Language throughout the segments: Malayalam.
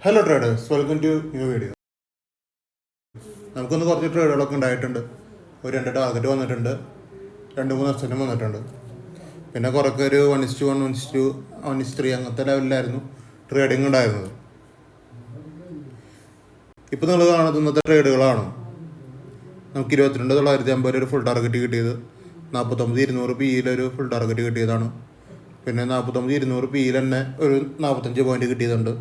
Hello traders, welcome to new video. നമുക്കൊന്ന് കുറച്ച് ട്രേഡുകളൊക്കെ ഉണ്ടായിട്ടുണ്ട്. ഒരു 2 ടാർഗറ്റ് വന്നിട്ടുണ്ട്, 2-3 എക്സ്റ്റൻറ്റും വന്നിട്ടുണ്ട്. പിന്നെ കുറേയൊക്കെ ഒരു 1:1, 1:2, 1:3 അങ്ങനത്തെ ലെവലിലായിരുന്നു ട്രേഡിങ് ഉണ്ടായിരുന്നത്. ഇപ്പോൾ നിങ്ങൾ കാണുന്നത് ഇന്നത്തെ ട്രേഡുകളാണ്. നമുക്ക് 22,950 ഒരു ഫുൾ ടാർഗറ്റ് കിട്ടിയത്, 49,200 PE ഫുൾ ടാർഗറ്റ് കിട്ടിയതാണ്. പിന്നെ 49,200 PE തന്നെ ഒരു 45 പോയിന്റ് കിട്ടിയതുണ്ട്.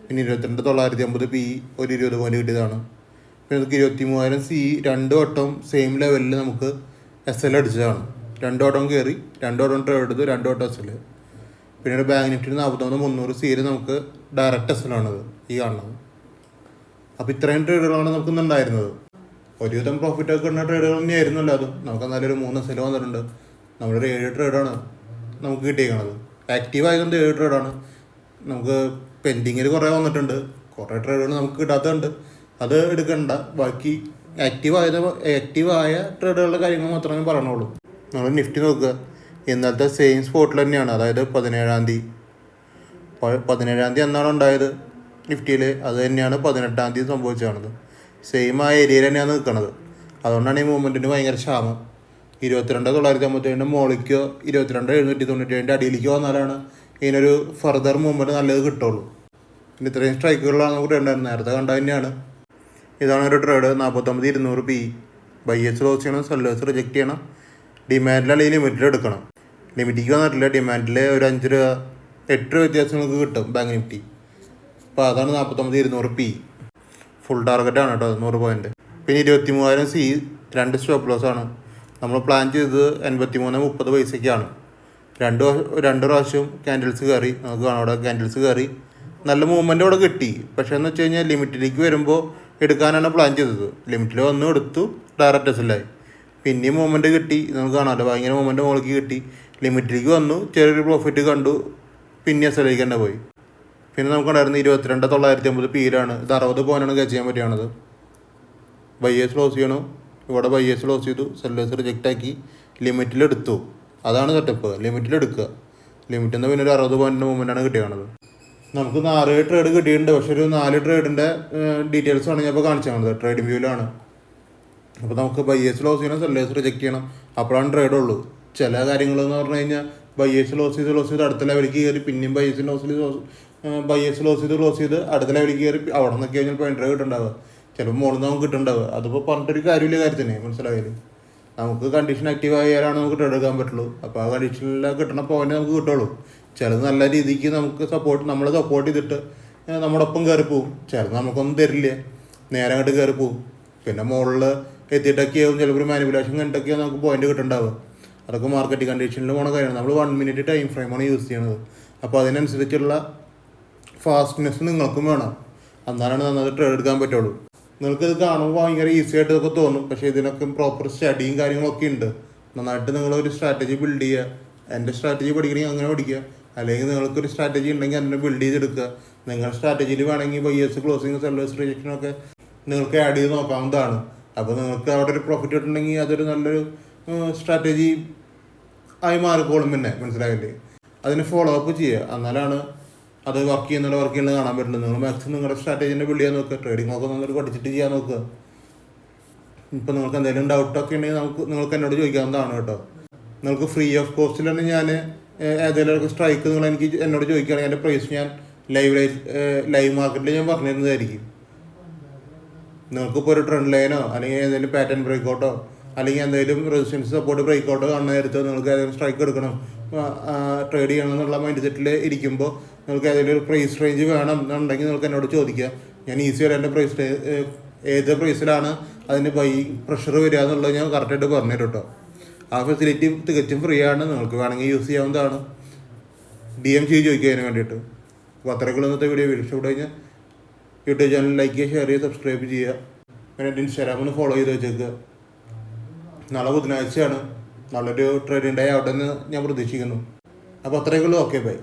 പിന്നെ 22,950 PE ഒരു 20 പോയിന്റ് കിട്ടിയതാണ്. പിന്നെ നമുക്ക് 23,000 CE 2 വട്ടം സെയിം ലെവലിൽ നമുക്ക് SL അടിച്ചതാണ്. 2 വട്ടം കയറി, 2 വട്ടം ട്രേഡ് എടുത്ത്, 2 വട്ടം SL. പിന്നെ ഒരു ബാങ്ക് നിഫ്റ്റി 49,300 CE നമുക്ക് ഡയറക്റ്റ് SL ആണത് ഈ കാണുന്നത്. അപ്പോൾ ഇത്രയും ട്രേഡുകളാണ് നമുക്ക് ഇന്നുണ്ടായിരുന്നത്. ഒരുവിധം പ്രോഫിറ്റ് ഒക്കെ ഉള്ള ട്രേഡുകൾ തന്നെയായിരുന്നല്ലോ അതും. നമുക്ക് എന്നാലും ഒരു 3 SL വന്നിട്ടുണ്ട്. നമ്മളൊരു 7 ട്രേഡാണ് നമുക്ക് കിട്ടിയേക്കണത്. ആക്റ്റീവ് ആയതുകൊണ്ട് 7 ട്രേഡാണ്. നമുക്ക് പെൻഡിങ്ങിൽ കുറേ വന്നിട്ടുണ്ട്, കുറേ ട്രേഡുകൾ നമുക്ക് കിട്ടാത്തതുണ്ട്, അത് എടുക്കണ്ട. ബാക്കി ആക്റ്റീവായ ട്രേഡുകളുടെ കാര്യങ്ങൾ മാത്രമേ പറയണുള്ളൂ. നമ്മൾ നിഫ്റ്റി നോക്കുക, ഇന്നലത്തെ സെയിം സ്പോട്ടിൽ തന്നെയാണ്. അതായത് 17-ാം തീയതി എന്നാണ് ഉണ്ടായത് നിഫ്റ്റിയിൽ, അത് തന്നെയാണ് 18-ാം തീയതി സംഭവിച്ചത്. സെയിം ആ ഏരിയയിൽ തന്നെയാണ് നിൽക്കുന്നത്. അതുകൊണ്ടാണ് ഈ മൂവ്മെൻറ്റിന് ഭയങ്കര ക്ഷാമം. 22,957 മുകളിലേക്കോ 22,797 അടിയിലേക്കോ വന്നാലാണ് ഇതിനൊരു ഫർദർ മൂവ്മെൻറ്റ് നല്ലത് കിട്ടുള്ളൂ. പിന്നെ ഇത്രയും സ്ട്രൈക്കുകളാണ് നമുക്ക് ഉണ്ടായിരുന്നത്. നേരത്തെ കണ്ട തന്നെയാണ്. ഇതാണ് ഒരു ട്രേഡ്. 49,200 PE. ബയേഴ്സ് ക്ലോസ് ചെയ്യണം, സെല്ലേഴ്സ് റിജക്റ്റ് ചെയ്യണം. ഡിമാൻഡിലല്ലെങ്കിൽ ലിമിറ്റിൽ എടുക്കണം. ലിമിറ്റിക്ക് വന്നിട്ടില്ല. ഡിമാൻഡിൽ ഒരു 5 രൂപ 8 രൂപ വ്യത്യാസം നമുക്ക് കിട്ടും ബാങ്ക് നിഫ്റ്റി. അപ്പോൾ അതാണ് 49,200 PE. ഫുൾ ടാർഗറ്റാണ് കേട്ടോ, 100 പോയിൻറ്റ്. പിന്നെ 23,000 CE 2 സ്റ്റോപ്പ് ലോസ് ആണ്. നമ്മൾ പ്ലാൻ ചെയ്തത് 83.30 പൈസയ്ക്കാണ്. രണ്ട് പ്രാവശ്യം ക്യാൻഡിൽസ് കയറി. നമുക്ക് കാണാം അവിടെ ക്യാൻഡിൽസ് കയറി, നല്ല മൂവ്മെൻറ്റ് അവിടെ കിട്ടി. പക്ഷേ എന്ന് വെച്ച് കഴിഞ്ഞാൽ ലിമിറ്റിലേക്ക് വരുമ്പോൾ എടുക്കാനാണ് പ്ലാൻ ചെയ്തത്. ലിമിറ്റിൽ വന്നു എടുത്തു, ഡയറക്റ്റ് SLആയി. പിന്നെയും മൂവ്മെൻറ്റ് കിട്ടി, നമുക്ക് കാണാമല്ലോ ഭയങ്കര മൂവ്മെൻറ്റ് മുകളിലേക്ക് കിട്ടി. ലിമിറ്റിലേക്ക് വന്നു, ചെറിയൊരു പ്രോഫിറ്റ് കണ്ടു, പിന്നെ SLയിലേക്ക് തന്നെ പോയി. പിന്നെ നമുക്കുണ്ടായിരുന്നു 22,950 PE-ലാണ്. ഇത് 60 പോയിൻ്റാണ് ക്യാച്ച് ചെയ്യാൻ പറ്റുകയാണത്. ബയേഴ്സ് ക്ലോസ് ചെയ്യണു. ഇവിടെ ബയേഴ്സ് ക്ലോസ് ചെയ്തു, സെല്ലേഴ്സ് റിജക്റ്റ് ആക്കി, ലിമിറ്റിലെടുത്തു. അതാണ് സെറ്റപ്പ്. ലിമിറ്റിലെടുക്കുക. ലിമിറ്റിൽ നിന്ന് പിന്നെ ഒരു 60 പോയിൻറ്റിൻ്റെ മൂവ്മെൻറ്റാണ് കിട്ടിയത്. നമുക്ക് 4 ട്രേഡ് കിട്ടിയിട്ടുണ്ട്. പക്ഷേ ഒരു 4 ട്രേഡിൻ്റെ ഡീറ്റെയിൽസ് ആണ് ഞാൻ ഇപ്പോൾ കാണിച്ചത്. ട്രേഡിംഗ് വ്യൂവിലാണ്. അപ്പോൾ നമുക്ക് ബയേഴ്സ് ക്ലോസ് ചെയ്യണം, സെല്ലേഴ്സ് റിജക്റ്റ് ചെയ്യണം, അപ്പോഴാണ് ട്രേഡ് ഉള്ളൂ. ചില കാര്യങ്ങളെന്ന് പറഞ്ഞു കഴിഞ്ഞാൽ ബയേഴ്സ് ക്ലോസ് ചെയ്ത് അടുത്ത ലെവലിലേക്ക് കയറി, പിന്നെയും ബയേഴ്സ് ക്ലോസ് ചെയ്ത് അടുത്ത ലെവലിലേക്ക് കയറി, അവിടെ നിന്നൊക്കെ കഴിഞ്ഞാൽ പോയിന്റ് ട്രേഡ് കിട്ടുന്നുണ്ടാവുക. ചിലപ്പോൾ മുകളിൽ നിന്ന് നമുക്ക് കിട്ടുന്നുണ്ടാവുക. അതിപ്പോൾ പറഞ്ഞിട്ടൊരു കാര്യമില്ല കാര്യത്തിന്, മനസ്സിലായാലും. നമുക്ക് കണ്ടീഷൻ ആക്റ്റീവ് ആയാലാണ് നമുക്ക് ട്രേഡ് എടുക്കാൻ പറ്റുള്ളൂ. അപ്പോൾ ആ കണ്ടീഷനിൽ കിട്ടുന്ന പോയിന്റ് നമുക്ക് കിട്ടുള്ളൂ. ചിലത് നല്ല രീതിക്ക് നമുക്ക് നമ്മളെ സപ്പോർട്ട് ചെയ്തിട്ട് നമ്മുടെ ഒപ്പം കയറി പോവും. ചിലത് നമുക്കൊന്നും തരില്ല, നേരെ അങ്ങോട്ട് കയറി പോവും. പിന്നെ മുകളിൽ എത്തിയിട്ടൊക്കെയാവും ചിലപ്പോൾ മാനിപ്പുലേഷൻ കണ്ടിട്ടൊക്കെയാണ് നമുക്ക് പോയിന്റ് കിട്ടുന്നുണ്ടാവുക. അതൊക്കെ മാർക്കറ്റ് കണ്ടീഷനിൽ പോണ കാര്യമാണ്. നമ്മൾ 1 മിനിറ്റ് ടൈം ഫ്രെയിമാണ് യൂസ് ചെയ്യണത്. അപ്പോൾ അതിനനുസരിച്ചുള്ള ഫാസ്റ്റ്നെസ് നിങ്ങൾക്കും വേണം. എന്നാലാണ് നന്നായിട്ട് ട്രേഡ് എടുക്കാൻ പറ്റുള്ളൂ. നിങ്ങൾക്കിത് കാണുമ്പോൾ ഭയങ്കര ഈസി ആയിട്ട് ഇതൊക്കെ തോന്നും. പക്ഷേ ഇതിനൊക്കെ പ്രോപ്പർ സ്റ്റഡിയും കാര്യങ്ങളൊക്കെ ഉണ്ട്. നന്നായിട്ട് നിങ്ങളൊരു സ്ട്രാറ്റജി ബിൽഡ് ചെയ്യുക. എൻ്റെ സ്ട്രാറ്റജി പഠിക്കണമെങ്കിൽ അങ്ങനെ പഠിക്കുക. അല്ലെങ്കിൽ നിങ്ങൾക്കൊരു സ്ട്രാറ്റജി ഉണ്ടെങ്കിൽ അതിനെ ബിൽഡ് ചെയ്തെടുക്കുക. നിങ്ങളുടെ സ്ട്രാറ്റജിയിൽ വേണമെങ്കിൽ ബയേഴ്സ് ക്ലോസിങ്, സെല്ലേഴ്സ് റിജക്ഷനൊക്കെ നിങ്ങൾക്ക് ആഡ് ചെയ്ത് നോക്കാവുന്നതാണ്. അപ്പോൾ നിങ്ങൾക്ക് അവിടെ ഒരു പ്രോഫിറ്റ് കിട്ടുന്നുണ്ടെങ്കിൽ അതൊരു നല്ലൊരു സ്ട്രാറ്റജി ആയി മാറിക്കോളും. പിന്നെ മനസ്സിലായില്ലേ? അതിനെ ഫോളോ അപ്പ് ചെയ്യുക. എന്നാലാണ് അത് വർക്ക് ചെയ്യുന്നത് കാണാൻ പറ്റുള്ളൂ. നിങ്ങൾ മാക്സിമം നിങ്ങളുടെ സ്ട്രാറ്റജീനെ ബിൽഡ് ചെയ്യാൻ നോക്കുക. ട്രേഡിംഗ് ഒക്കെ നന്നായിട്ട് പഠിച്ചിട്ട് ചെയ്യാൻ നോക്കുക. ഇപ്പോൾ നിങ്ങൾക്ക് എന്തെങ്കിലും ഡൗട്ടൊക്കെ ഉണ്ടെങ്കിൽ നിങ്ങൾക്ക് എന്നോട് ചോദിക്കാവുന്നതാണ് കേട്ടോ. നിങ്ങൾക്ക് ഫ്രീ ഓഫ് കോസ്റ്റിൽ തന്നെ ഞാൻ ഏതെങ്കിലും സ്ട്രൈക്ക് എന്നോട് ചോദിക്കുകയാണെങ്കിൽ എൻ്റെ പ്രൈസ് ഞാൻ ലൈവ് മാർക്കറ്റിൽ ഞാൻ പറഞ്ഞു തരുന്നതായിരിക്കും. നിങ്ങൾക്കിപ്പോൾ ഒരു ട്രെൻഡ് ലൈനോ അല്ലെങ്കിൽ ഏതെങ്കിലും പാറ്റേൺ ബ്രേക്കൗട്ടോ അല്ലെങ്കിൽ എന്തെങ്കിലും റെസിസ്റ്റൻസ് സപ്പോർട്ട് ബ്രേക്കൗട്ടോ കാണുന്ന നേരത്ത് നിങ്ങൾക്ക് ഏതെങ്കിലും സ്ട്രൈക്ക് എടുക്കണം, ട്രേഡ് ചെയ്യണം എന്നുള്ള മൈൻഡ് സെറ്റിൽ ഇരിക്കുമ്പോൾ നിങ്ങൾക്ക് ഏതെങ്കിലും ഒരു പ്രൈസ് റേഞ്ച് വേണം എന്നുണ്ടെങ്കിൽ നിങ്ങൾക്ക് എന്നോട് ചോദിക്കാം. ഞാൻ ഈസിയായിട്ട് എൻ്റെ പ്രൈസ് ഏത് പ്രൈസിലാണ് അതിന് ബൈ പ്രഷർ വരിക എന്നുള്ളത് ഞാൻ കറക്റ്റായിട്ട് പറഞ്ഞു തരും കേട്ടോ. ആ ഫെസിലിറ്റി തികച്ചും ഫ്രീ ആണ്. നിങ്ങൾക്ക് വേണമെങ്കിൽ യൂസ് ചെയ്യാവുന്നതാണ്. DM ചെയ്ത് ചോദിക്കുന്നതിന് വേണ്ടിയിട്ട്. അപ്പോൾ അത്രയ്ക്കുള്ള ഇന്നത്തെ വീഡിയോ ഇഷ്ടപ്പെട്ടു കഴിഞ്ഞാൽ യൂട്യൂബ് ചാനൽ ലൈക്ക് ചെയ്യുക, ഷെയർ ചെയ്യുക, സബ്സ്ക്രൈബ് ചെയ്യുക. പിന്നെ ഇൻസ്റ്റാഗ്രാമിൽ ഫോളോ ചെയ്ത് വെച്ചേക്കുക. നാളെ ബുധനാഴ്ചയാണ്. നല്ലൊരു ട്രേഡിംഗ് ഡേ ആവട്ടെ എന്ന് ഞാൻ പ്രതീക്ഷിക്കുന്നു. അപ്പോൾ അത്രയ്ക്കുള്ളൂ. Okay, by.